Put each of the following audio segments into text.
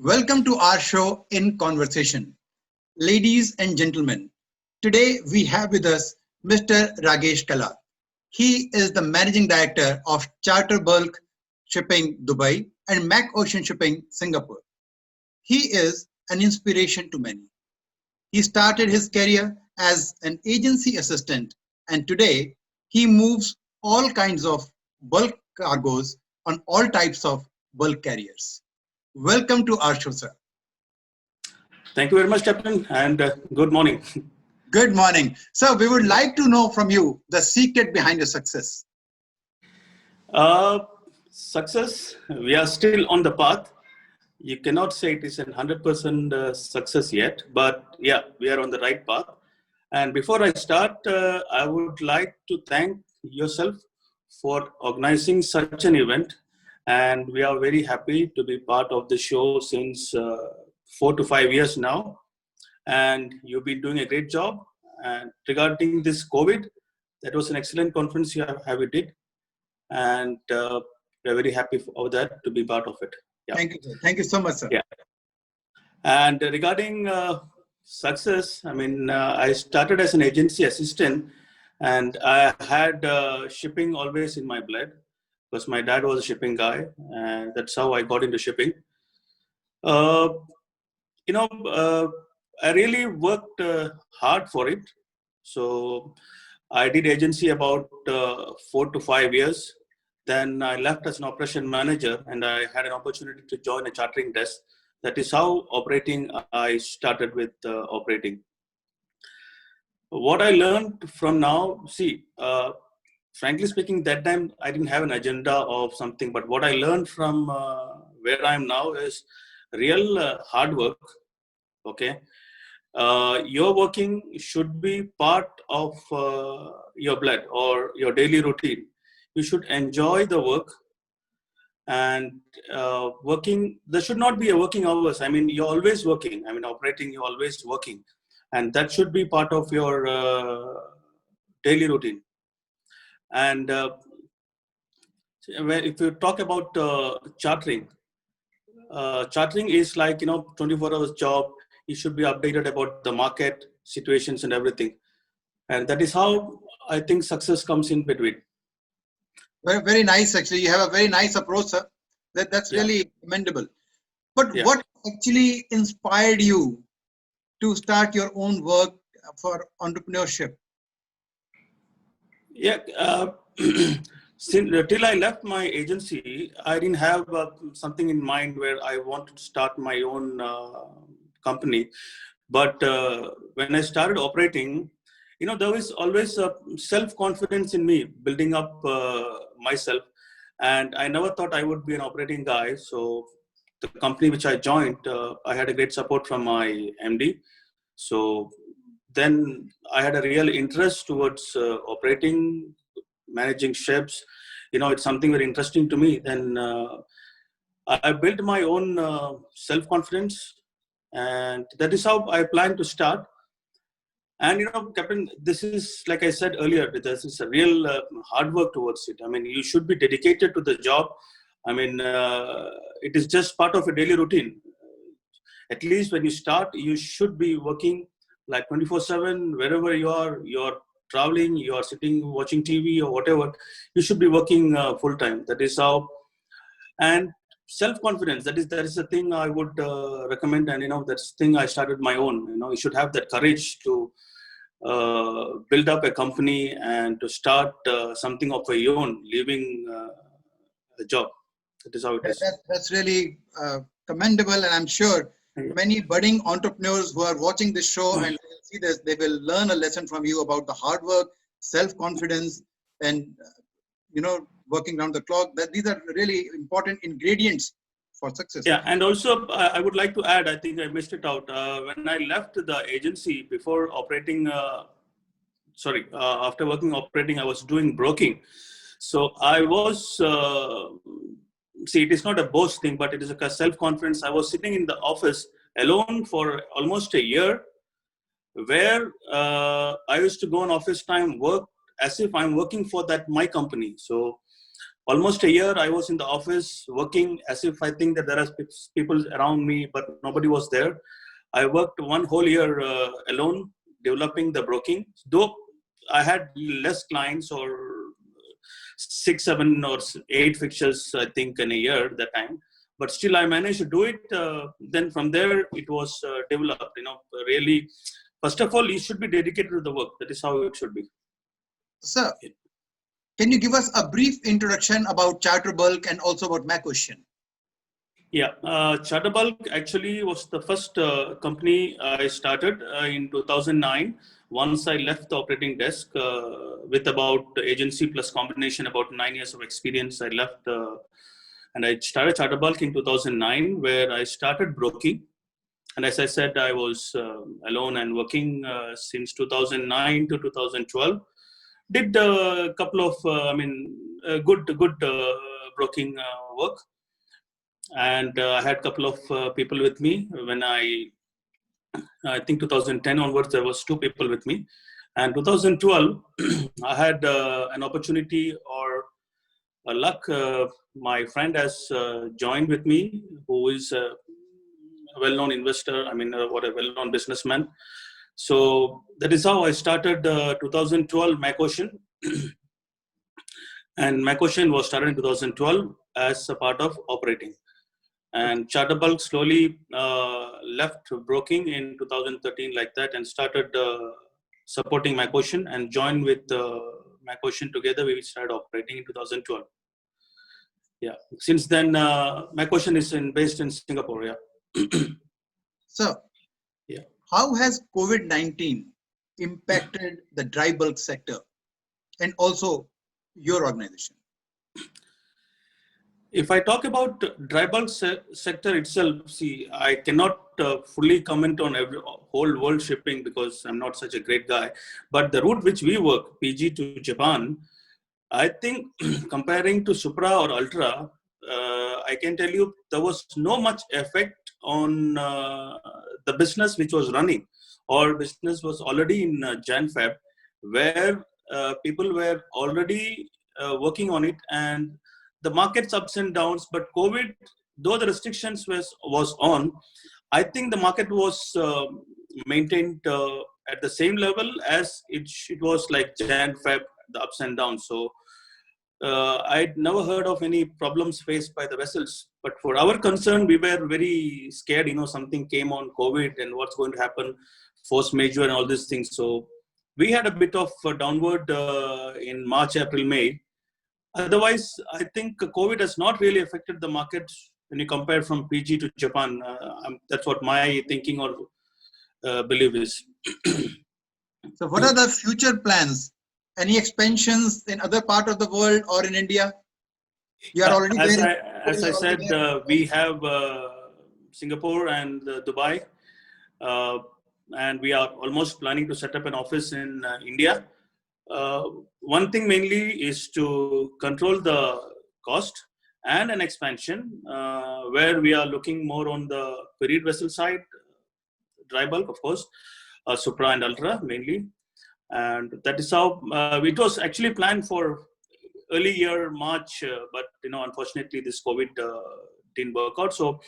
Welcome to our show In Conversation. Ladies and gentlemen, today we have with us Mr. Ragesh Kallat. He is the managing director of Charterbulk Shipping Dubai and MacOcean Shipping Singapore. He is an inspiration to many. He started his career as an agency assistant, and today he moves all kinds of bulk cargoes on all types of bulk carriers. Welcome to our show, sir. Thank you very much, Captain, and good morning. Good morning. So, we would like to know from you the secret behind your success. Uh, Success, we are still on the path. You cannot say it is a 100% success yet, but yeah, we are on the right path. And before I start, I would like to thank yourself for organizing such an event. And we are very happy to be part of the show since 4 to 5 years now. And you've been doing a great job. And regarding this COVID, that was an excellent conference you have did, and we're very happy for that to be part of it. Yeah. Thank you, sir. Thank you so much, sir. Yeah. And regarding success, I started as an agency assistant, and I had shipping always in my blood because my dad was a shipping guy, and that's how I got into shipping. Uh, I really worked hard for it. So I did agency about 4 to 5 years. Then I left as an operation manager and I had an opportunity to join a chartering desk. That is how I started with operating. What I learned from now, frankly speaking, that time I didn't have an agenda of something, but what I learned from where I am now is real hard work. Okay. Your working should be part of your blood or your daily routine. You should enjoy the work, and working, there should not be a working hours. You're always working. Operating, you're always working, and that should be part of your daily routine. And if you talk about chartering is like 24 hours job. You should be updated about the market situations and everything. And that is how I think success comes in between. Very, very nice, actually. You have a very nice approach, sir. That's really commendable. But what actually inspired you to start your own work for entrepreneurship? Yeah. Till I left my agency, I didn't have something in mind where I wanted to start my own company. But when I started operating, there was always a self-confidence in me, building up myself. And I never thought I would be an operating guy. So the company which I joined, I had a great support from my MD. So then I had a real interest towards operating, managing ships. It's something very interesting to me. Then I built my own self-confidence, and that is how I plan to start. And Captain, this is, like I said earlier, this is a real hard work towards it. You should be dedicated to the job. It is just part of a daily routine. At least when you start, you should be working like 24/7, wherever you're traveling, you're sitting, watching TV or whatever, you should be working full time. That is how. And self-confidence, that is the thing I would recommend. And that's the thing I started my own. You should have that courage to build up a company and to start something of your own, leaving a job. That is how it is. That's really commendable, and I'm sure many budding entrepreneurs who are watching this show and see this, they will learn a lesson from you about the hard work, self-confidence, and working around the clock. That these are really important ingredients for success. Yeah, and also I would like to add, I think I missed it out. When I left the agency before operating, after working operating, I was doing broking. So I was, it is not a boast thing, but it is a self-confidence. I was sitting in the office alone for almost a year, where I used to go on office time, work as if I'm working for my company. So almost a year I was in the office working as if I think that there are people around me, but nobody was there. I worked one whole year alone developing the broking. Though I had less clients, or 6, 7, or 8 fixtures, I think, in a year that time. But still, I managed to do it. Then from there, it was developed. Really, first of all, you should be dedicated to the work. That is how it should be. Sir, can you give us a brief introduction about Charterbulk and also about MacOcean? Yeah, Charterbulk actually was the first company I started in 2009. Once I left the operating desk with about agency plus combination, about 9 years of experience, I left and I started Charterbulk in 2009, where I started broking. And as I said, I was alone and working since 2009 to 2012. Did a couple of, good broking work. And I had a couple of people with me when I think 2010 onwards, there was 2 people with me. And 2012, I had an opportunity or a luck. My friend has joined with me, who is a well-known investor. What a well-known businessman. So that is how I started 2012 MacOcean. And MacOcean was started in 2012 as a part of operating. And Charterbulk slowly left broking in 2013 like that, and started supporting MacOcean and joined with MacOcean together. We started operating in 2012. Yeah. Since then, MacOcean is based in Singapore. Yeah. So, yeah. How has COVID-19 impacted the dry bulk sector and also your organization? If I talk about dry bulk sector itself, see, I cannot fully comment on whole world shipping because I'm not such a great guy. But the route which we work, PG to Japan, I think comparing to Supra or Ultra, I can tell you there was no much effect on the business which was running, or business was already in Jan-Feb, where people were already working on it, and the market's ups and downs. But COVID, though the restrictions was on, I think the market was maintained at the same level as it was like Jan-Feb, the ups and downs. So I'd never heard of any problems faced by the vessels. But for our concern, we were very scared, something came on COVID and what's going to happen, force majeure and all these things. So we had a bit of downward in March, April, May. Otherwise, I think COVID has not really affected the market when you compare from PG to Japan. That's what my thinking or belief is. So what are the future plans? Any expansions in other part of the world or in India? You are already there. As I said, we have Singapore and Dubai. And we are almost planning to set up an office in India. One thing mainly is to control the cost and an expansion where we are looking more on the period vessel side, dry bulk, of course, Supra and Ultra mainly. And that is how it was actually planned for early year March, but unfortunately this COVID didn't work out. So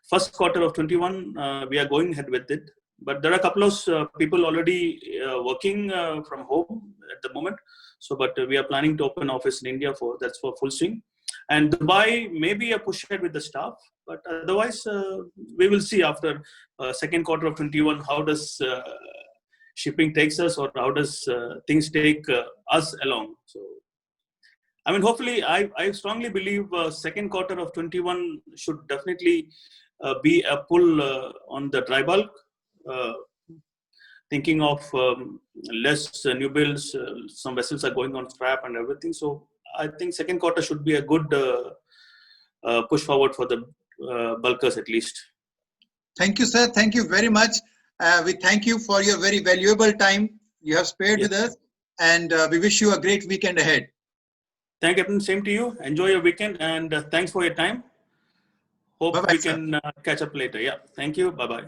first quarter of 21, we are going ahead with it. But there are a couple of people already working from home at the moment. So, but we are planning to open office in India for full swing. And Dubai may be a push ahead with the staff, but otherwise we will see after second quarter of 21 how does shipping takes us, or how does things take us along. So, hopefully, I strongly believe second quarter of 21 should definitely be a pull on the dry bulk. Thinking of less new builds, some vessels are going on scrap and everything. So I think second quarter should be a good push forward for the bulkers at least. Thank you, sir. Thank you very much. We thank you for your very valuable time you have spared with us, and we wish you a great weekend ahead. Thank you, Captain. Same to you. Enjoy your weekend, and thanks for your time. Hope we can catch up later. Yeah. Thank you. Bye-bye.